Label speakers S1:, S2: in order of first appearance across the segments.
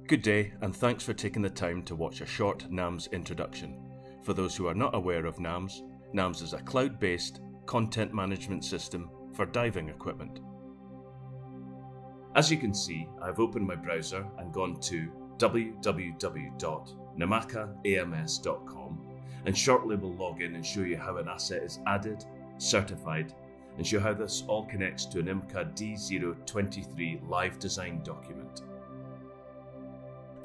S1: Good day, and thanks for taking the time to watch a short NAMS introduction. For those who are not aware of NAMS, NAMS is a cloud-based content management system for diving equipment. As you can see, I've opened my browser and gone to www.namakaams.com, and shortly we'll log in and show you how an asset is added, certified, and show how this all connects to an IMCA D023 live design document.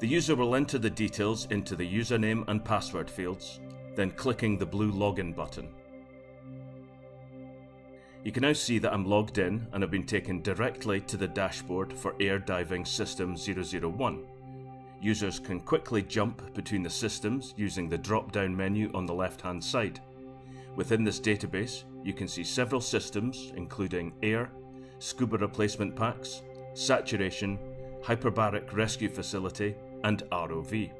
S1: The user will enter the details into the username and password fields, then clicking the blue login button. You can now see that I'm logged in and have been taken directly to the dashboard for Air Diving System 001. Users can quickly jump between the systems using the drop-down menu on the left-hand side. Within this database, you can see several systems including air, scuba replacement packs, saturation, hyperbaric rescue facility, and ROV.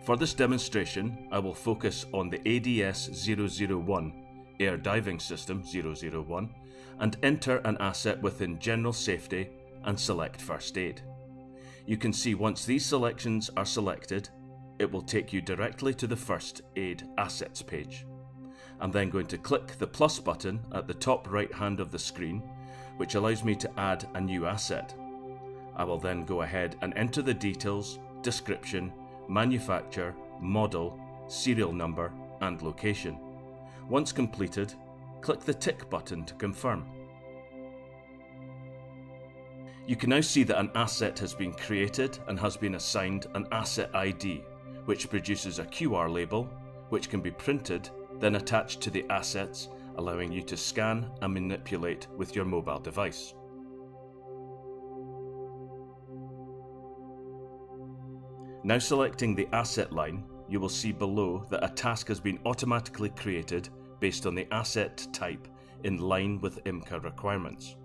S1: For this demonstration, I will focus on the ADS 001, Air Diving System 001, and enter an asset within General Safety and select First Aid. You can see once these selections are selected, it will take you directly to the First Aid Assets page. I'm then going to click the plus button at the top right hand of the screen, which allows me to add a new asset. I will then go ahead and enter the details, description, manufacturer, model, serial number, and location. Once completed, click the tick button to confirm. You can now see that an asset has been created and has been assigned an asset ID, which produces a QR label, which can be printed, then attached to the assets, allowing you to scan and manipulate with your mobile device. Now selecting the asset line, you will see below that a task has been automatically created based on the asset type in line with IMCA requirements.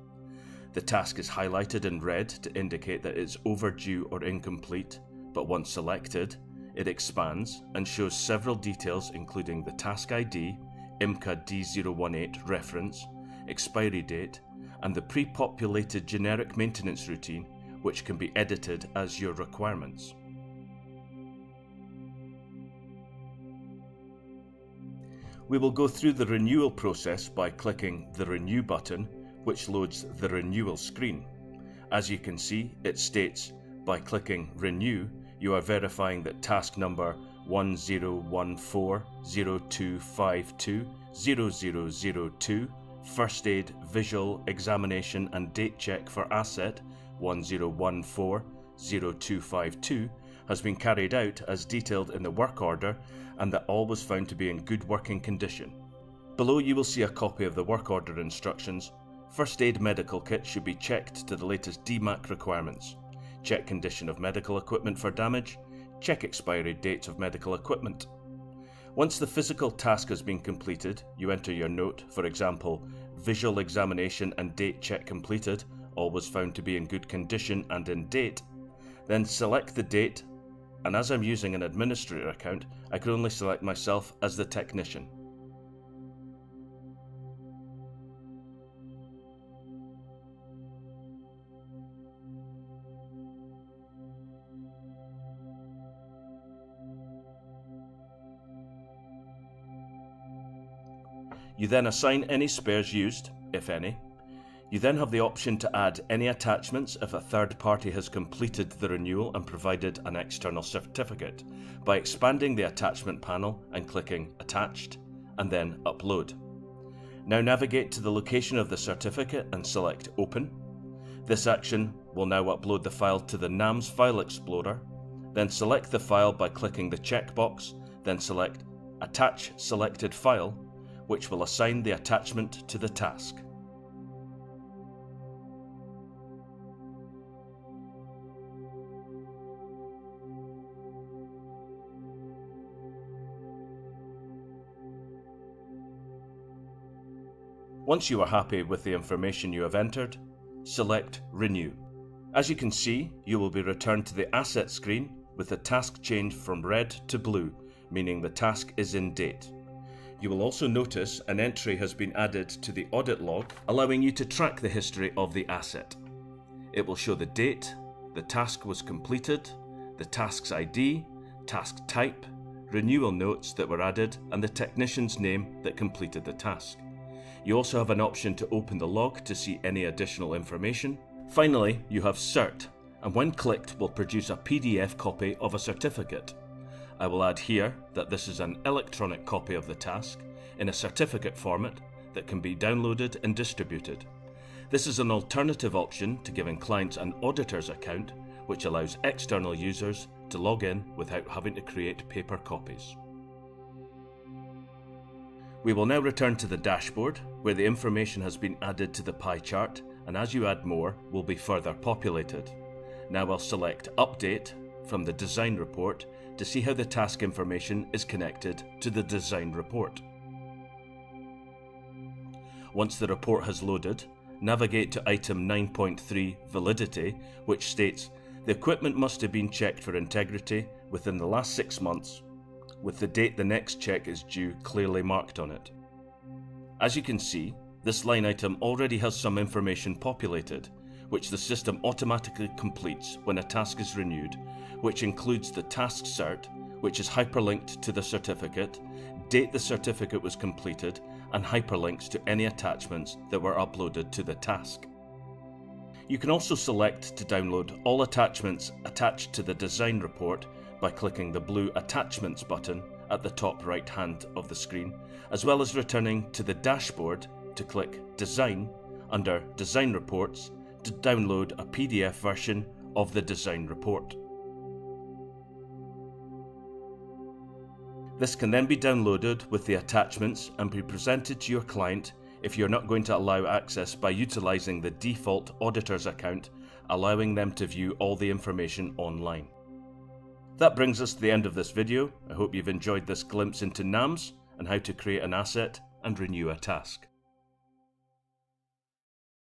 S1: The task is highlighted in red to indicate that it's overdue or incomplete, but once selected, it expands and shows several details including the task ID, IMCA D018 reference, expiry date, and the pre-populated generic maintenance routine, which can be edited as your requirements. We will go through the renewal process by clicking the Renew button, which loads the renewal screen. As you can see, it states, by clicking Renew, you are verifying that task number 101402520002, First Aid Visual Examination and Date Check for Asset 10140252 has been carried out as detailed in the work order, and that all was found to be in good working condition. Below you will see a copy of the work order instructions. First aid medical kit should be checked to the latest DMAC requirements. Check condition of medical equipment for damage. Check expiry dates of medical equipment. Once the physical task has been completed, you enter your note, for example, visual examination and date check completed, all was found to be in good condition and in date. Then select the date, and as I'm using an administrator account, I can only select myself as the technician. You then assign any spares used, if any. You then have the option to add any attachments if a third party has completed the renewal and provided an external certificate by expanding the attachment panel and clicking Attached and then Upload. Now navigate to the location of the certificate and select Open. This action will now upload the file to the NAMS File Explorer. Then select the file by clicking the checkbox, then select Attach Selected File, which will assign the attachment to the task. Once you are happy with the information you have entered, select Renew. As you can see, you will be returned to the Asset screen with the task changed from red to blue, meaning the task is in date. You will also notice an entry has been added to the audit log, allowing you to track the history of the asset. It will show the date, the task was completed, the task's ID, task type, renewal notes that were added, and the technician's name that completed the task. You also have an option to open the log to see any additional information. Finally, you have Cert, and when clicked will produce a PDF copy of a certificate. I will add here that this is an electronic copy of the task in a certificate format that can be downloaded and distributed. This is an alternative option to giving clients an auditor's account, which allows external users to log in without having to create paper copies. We will now return to the dashboard, where the information has been added to the pie chart, and as you add more, will be further populated. Now I'll select Update from the design report to see how the task information is connected to the design report. Once the report has loaded, navigate to item 9.3 Validity, which states the equipment must have been checked for integrity within the last 6 months, with the date the next check is due clearly marked on it. As you can see, this line item already has some information populated, which the system automatically completes when a task is renewed, which includes the task cert, which is hyperlinked to the certificate, date the certificate was completed, and hyperlinks to any attachments that were uploaded to the task. You can also select to download all attachments attached to the design report by clicking the blue Attachments button at the top right hand of the screen, as well as returning to the dashboard to click Design under Design Reports to download a PDF version of the design report. This can then be downloaded with the attachments and be presented to your client if you're not going to allow access by utilising the default auditor's account, allowing them to view all the information online. That brings us to the end of this video. I hope you've enjoyed this glimpse into NAMS and how to create an asset and renew a task.